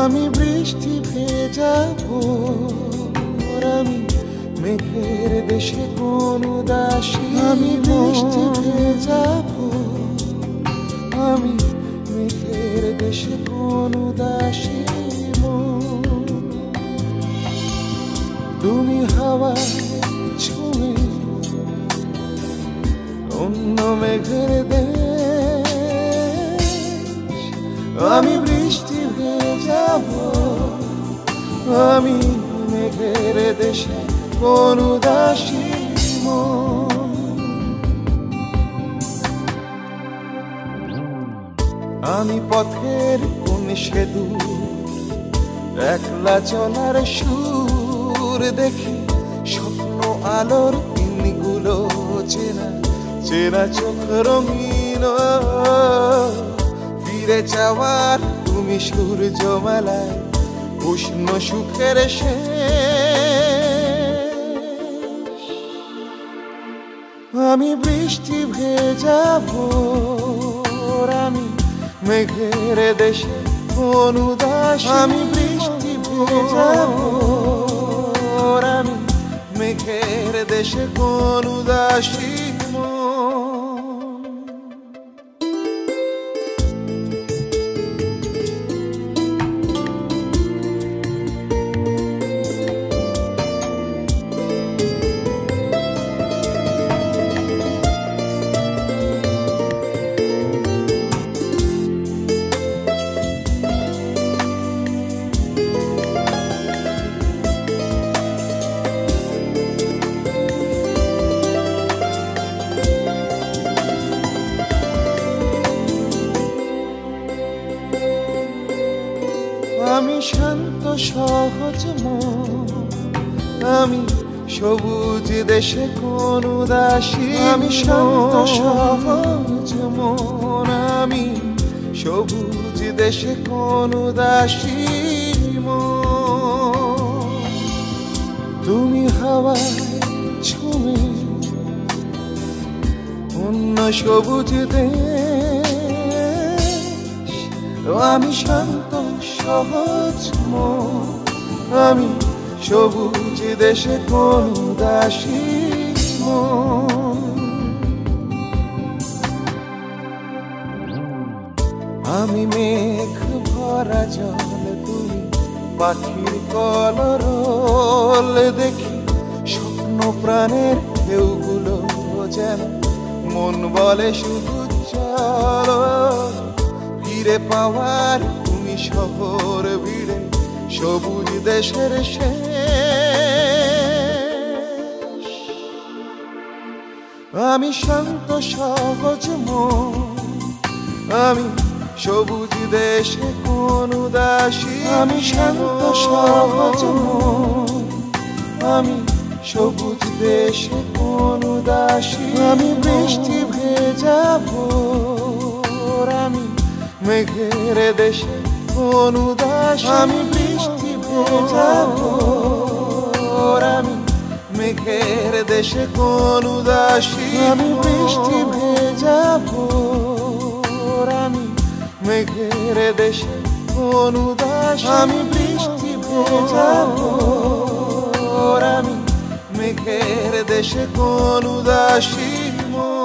আমি বৃষ্টি ভেজা ভোর, আমি মেঘের দেশে কোন উদাসী। আমি বৃষ্টি ভেজা ভোর, আমি মেঘের দেশে কোন উদাসী মন। তুমি হাওয়া ছুঁয়ে অন্য মেঘের দেশ, আমি বৃষ্টি ভেজা ভোর, আমি মেঘের দেশে কোন উদাসী মন। আমি পথের কোন সেতু একলা চলার সুর দেখি, স্বপ্ন আলোর দিনগুলো চেনা চেনা চোখ রঙিন। ফিরে যাওয়ার তুমি সূর্যমালায় উষ্ণ সুখের শেষ। আমি বৃষ্টি ভেজা ভোর, আমি মেঘের দেশে কোন উদাসী। আমি বৃষ্টি ভেজা ভোর, আমি মেঘের দেশে কোন উদাসী মন। আমি শান্ত সহজ মন, আমি সবুজ দেশে কোন উদাসী। আমি শান্ত সহজ মন, আমি সবুজ দেশে কোন উদাসী মন। তুমি হাওয়ায় ছুঁয়ে অন্য সবুজ দেশ, আমি শান্ত সহজ মন, আমি সবুজ দেশে কোন উদাসী মন। আমি মেঘ ভরা জল, তুমি পাখির কলরল দেখি, স্বপ্ন প্রাণের ঢেউগুলো যেন মন বলে শুধু চল। ফিরে পাওয়ার তুমি শহর ভিড়ে সবুজ দেশের শেষ। আমি শান্ত সহজ মন, আমি সবুজ দেশে কোন উদাসী। আমি শান্ত সহজ মন, আমি সবুজ দেশে কোন উদাসী। আমি বৃষ্টি ভেজা ভোর, আমি মেঘের দেশে কোন উদাসী। আমি বৃষ্টি ভেজা ভোর, আমি মেঘের দেশে কোন উদাসী। আমি বৃষ্টি ভেজা ভোর, আমি মেঘের দেশে কোন উদাসী। আমি বৃষ্টি ভেজা ভোর, আমি মেঘের দেশে কোন উদাসী মন।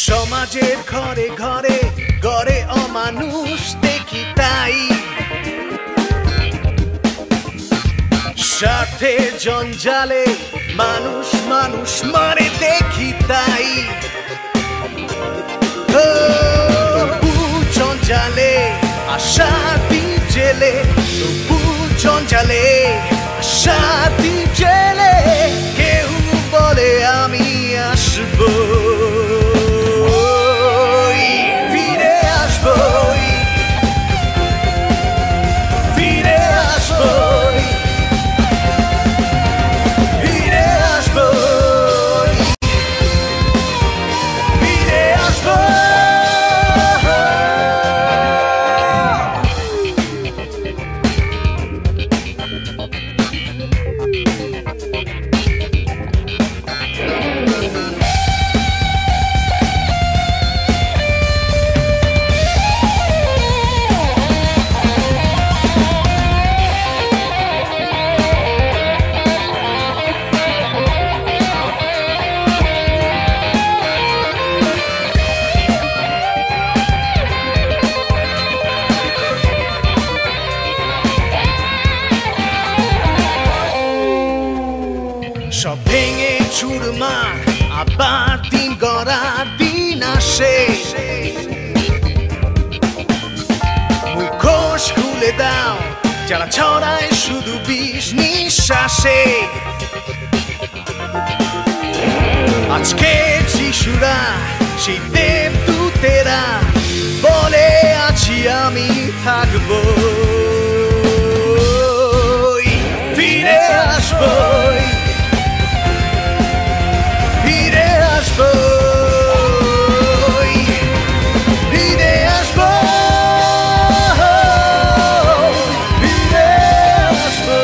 সমাজের ঘরে ঘরে গড়ে অমানুষ দেখি তাই, স্বার্থে জঞ্জালে মানুষ মানুষ মারে দেখি তাই। জঞ্জালে আশা দ্বীপ জেলে, জঞ্জালে আশা দ্বীপ জেলে, কেউ বলে আমি সব ভেঙে চুরমার আবার দিন গড়ার দিন আসে মুখোশ খুলে দাও যারা ছড়ায় শুধু বিষ নিঃশ্বাসে আজকে শিশুরা সেই দেবদূতেরা বলে আছি আমি থাকবো ফিরে আসবো ফিরে আসবো ফিরে আসবো ফিরে আসবো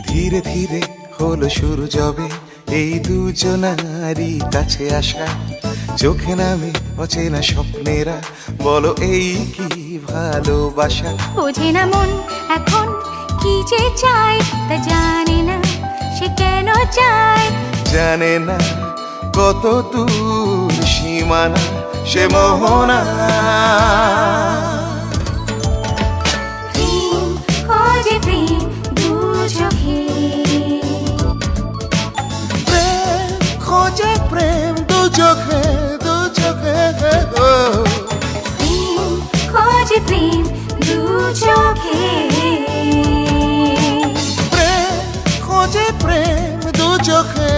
ধীরে ধীরে হলো শুরু যবে এই দুজনারই কাছে আসা চোখে নামে অচেনা স্বপ্নেরা বলো এই কি ভালোবাসা বোঝে না মন এখন কি যে চায় তা জানে না সে কেন চায় জানে না কত দূর সীমানা সে মোহনা প্রেম খোঁজে প্রেম দু চোখে প্রেম খোঁজে প্রেম দু চোখে প্রেম খোঁজে প্রেম দু চোখে প্রেম খোঁজে প্রেম দু চোখে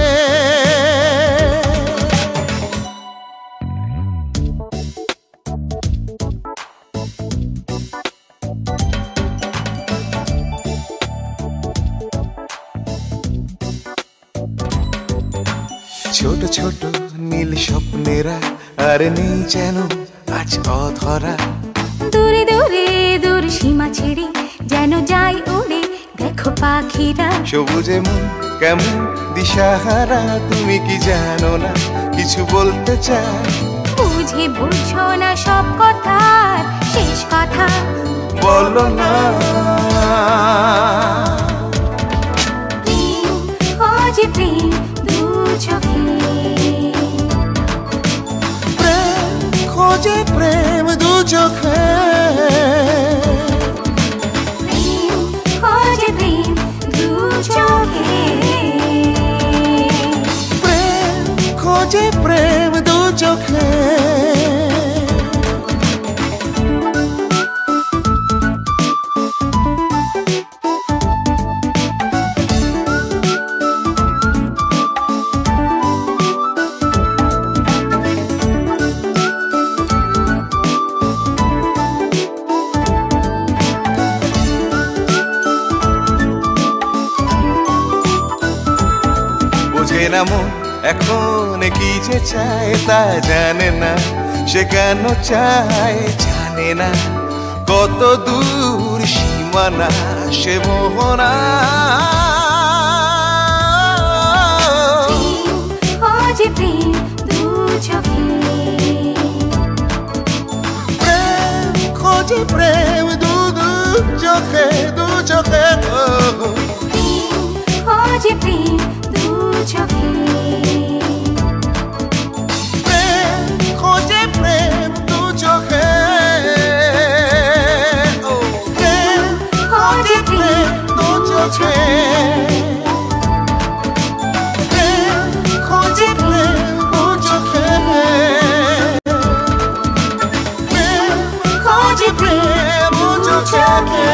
ছোট ছোট নীল স্বপ্নেরা আর নেই যেন আজ অধরা দূরে দূরে দূর সীমা ছেড়ে যেন যাই উড়ে দেখো পাখিরা সবুজে মন কেমন দিশাহারা তুমি কি জানো না কিছু বলতে চাই বুঝে বুঝো না সব কথার শেষ কথা বলো না প্রেম খোঁজে প্রেম দু চোখে প্রেম খোঁজে প্রেম দু চোখে প্রেম খোঁজে প্রেম দু চোখে প্রেম খোঁজে প্রেম দু চোখে বোঝে না মন এখন কি যে চায় তা জানে না সে কেন চায় জানে না কত দূর সীমানা সে মোহনা খোঁজে প্রেম দু চোখে প্রেম খোঁজে প্রেম দু চোখে প্রেম খোঁজে প্রেম দু চোখে প্রেম খোঁজে প্রেম দু চোখে প্রেম খোঁজে প্রেম দু চোখে প্রেম খোঁজে প্রেম দু চোখে প্রেম খোঁজে প্রেম দু চোখে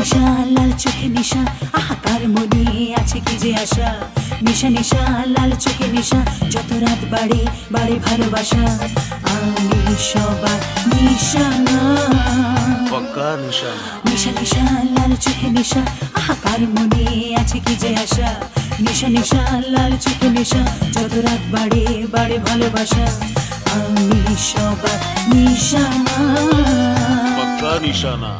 নিশা লাল চোখে নিশা আহাকার মনে আছে কি যে আশা নিশা নিশা লাল চোখে নিশা যত রাত বাড়ে বাড়ে ভালোবাসা আমি সবার নিশানা পাক্কা নিশানা নিশা নিশা লাল চোখে নিশা আহাকার মনে আছে কি যে আশা নিশা নিশা লাল চোখে নিশা যত রাত বাড়ে বাড়ে ভালোবাসা আমি সবার নিশানা পাক্কা নিশানা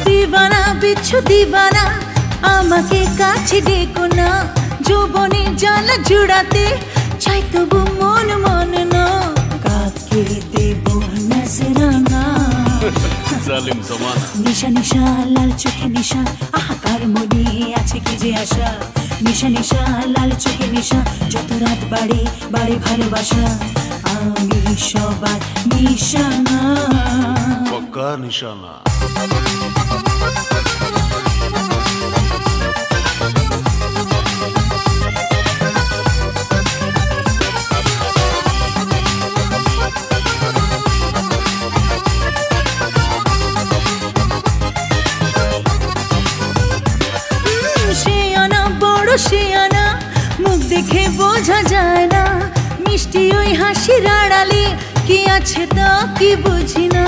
দিবানা বিচ্ছু দিবানা আমাকে কাছে ডেকো না যৌবনে জ্বালা জুড়াতে চাই তবু মন মন না কাকে দেব নজরানা জালিম জমানা নিশা নিশা লাল চোখে নিশা আহাকার মনে আছে কি যে আশা নিশা নিশা লাল চোখে নিশা যত রাত বাড়ে বাড়ে ভালোবাসা আমি সবার নিশানা পাক্কা নিশানা শিয়ানা মুখ দেখে বোঝা যায় না মিষ্টি ওই হাসির আড়ালে কি আছে তা কি বুঝি না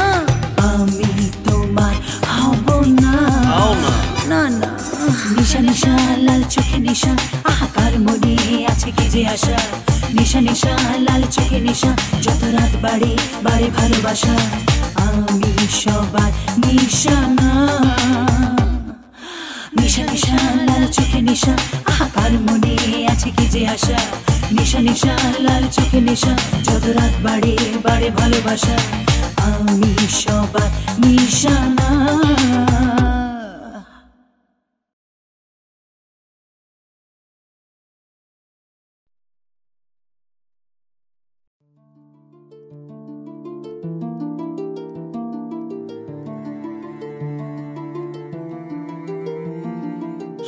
আমি তোমার হব না না না নিশা নিশা লাল চোখে নিশা আহাকার মনে আছে কি যে আশা নিশা নিশা লাল চোখে নিশা যত রাত বাড়ে বাড়ে ভালোবাসা আমি সবার নিশানা নিশা নিশা লাল চোখে নিশা আহাকার মনে আছে কি যে আশা নিশা নিশা লাল চোখে নিশা যত রাত বাড়ে বাড়ে ভালোবাসা আমি সবার নিশানা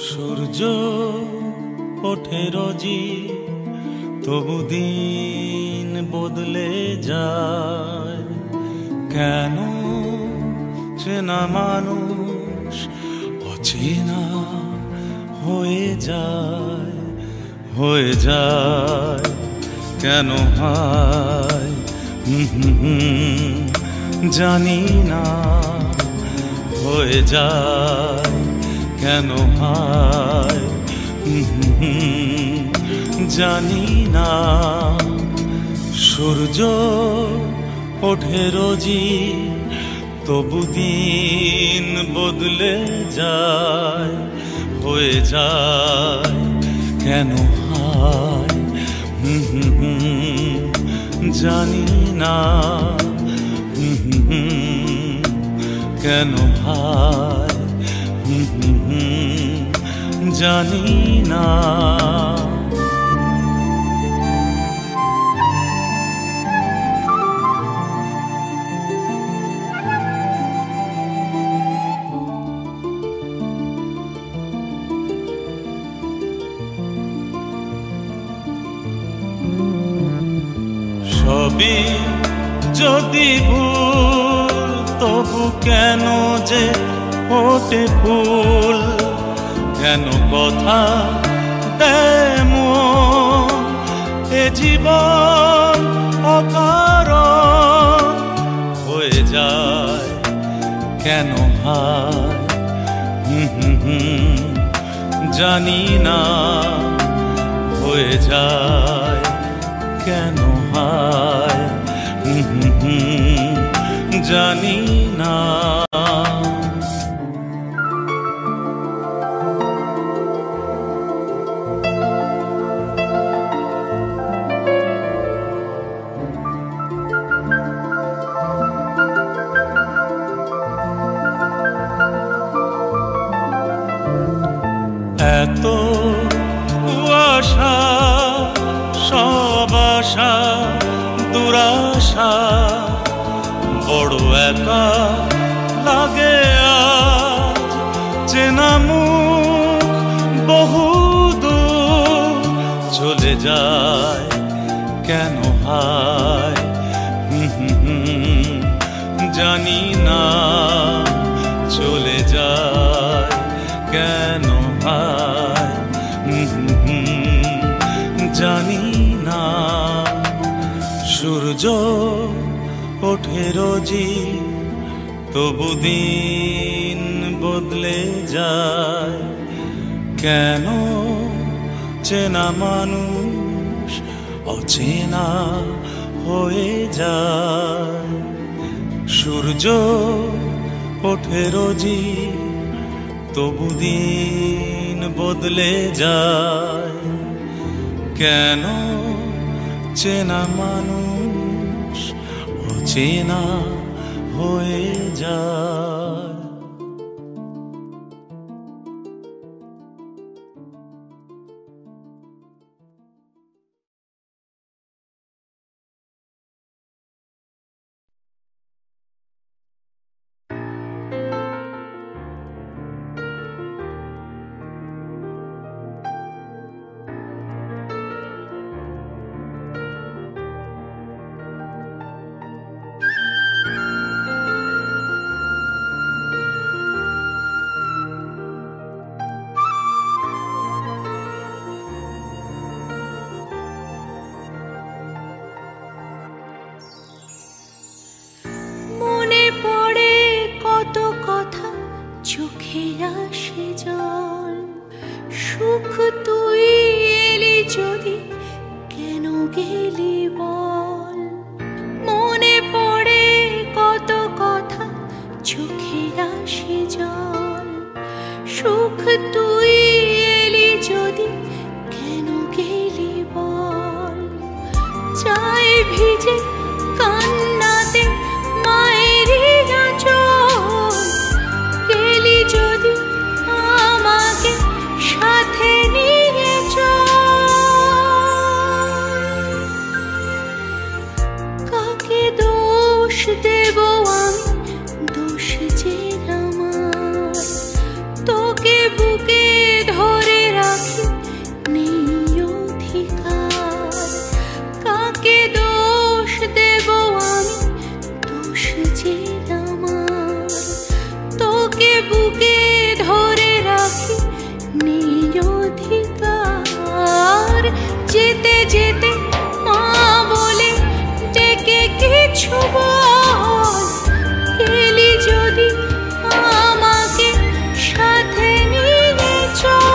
সূর্য ওঠে রোজি তবু দিন বদলে যায় কেন চেনা মানুষ অচেনা হয়ে যায় কেন হয় জানি না হয়ে যায় কেন হয় জানি না সূর্য ওঠে রোজি তবু দিন বদলে যায় হয়ে যায় কেন হয় জানি না কেন হয় জানি না সবই যদি ভুল তবু কেন যে ওঠে ফুল কেন কথা তেমন এ জীবন অকারণ হয়ে যায় কেন হয় জানি না হয়ে যায় কেন হয় জানি না এত কুয়াশা সব আশা দুরাশা বড় একা লাগে আজ, চেনা মুখ বহু দূর চলে যায় কেন হায়, জানি না চলে যায় কেন হায়, জানি না। সূর্য ওঠে রোজি তবু দিন বদলে যায় কেন, চেনা মানুষ অচেনা হয়ে যায়। সূর্য ওঠে রোজি তবু দিন বদলে যায় কেন, চেনা মানুষ অচেনা হয়ে যায়। চোখে আসে জল, সুখ তুই এলি যদি কেন গেলি বল। মনে পড়ে কত কথা চোখে আসে জল, সুখ তুই এলি যদি কেন গেলি বল। চাই ভিজে কান্নাতে মায়েরই আঁচল, গেলি যদি আমাকে সাথে নিয়ে চল। কাকে দোষ দেব আমি, দোষ যে আমার, তোকে বুকে ধরে রাখি নেই অধিকার। কাকে দোষ দেব আমি, দোষ যে আমার, তোকে বুকে ধরে রাখি নেই অধিকার। যেতে যেতে মা বলে ডেকে কিছু বল, গেলি যদি আমাকে সাথে নিয়ে চল।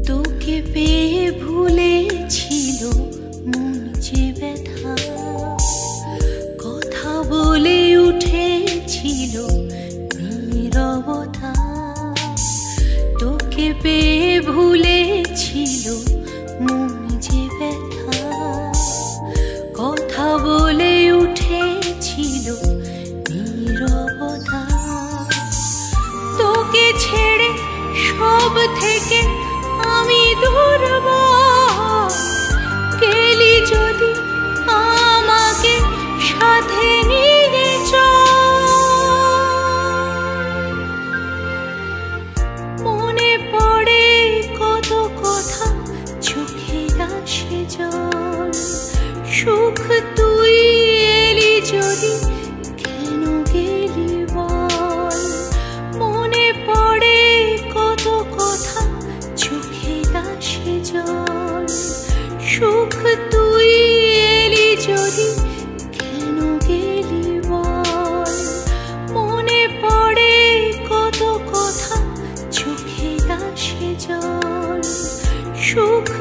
তোকে পেয়ে ভুলেছিল মন যে ব্যথা, কথা বলে উঠেছিল নীরবতা। তোকে পেয়ে ভুলেছিল মন যে ব্যথা, কথা বলে উঠেছিল নীরবতা। তোকে ছেড়ে সব থেকে আমি দুর্বল, গেলি যদি আমাকে সাথে নিয়ে চল। মনে পড়ে কত কথা চোখে আসে জল, সুখ তুই এলি যদি কেন গেলি বল। মনে পড়ে কত কথা চোখে আসে জল, সুখ তুই এলি যদি কেন গেলি বল। মনে পড়ে কত কথা চোখে আসে জল, সুখ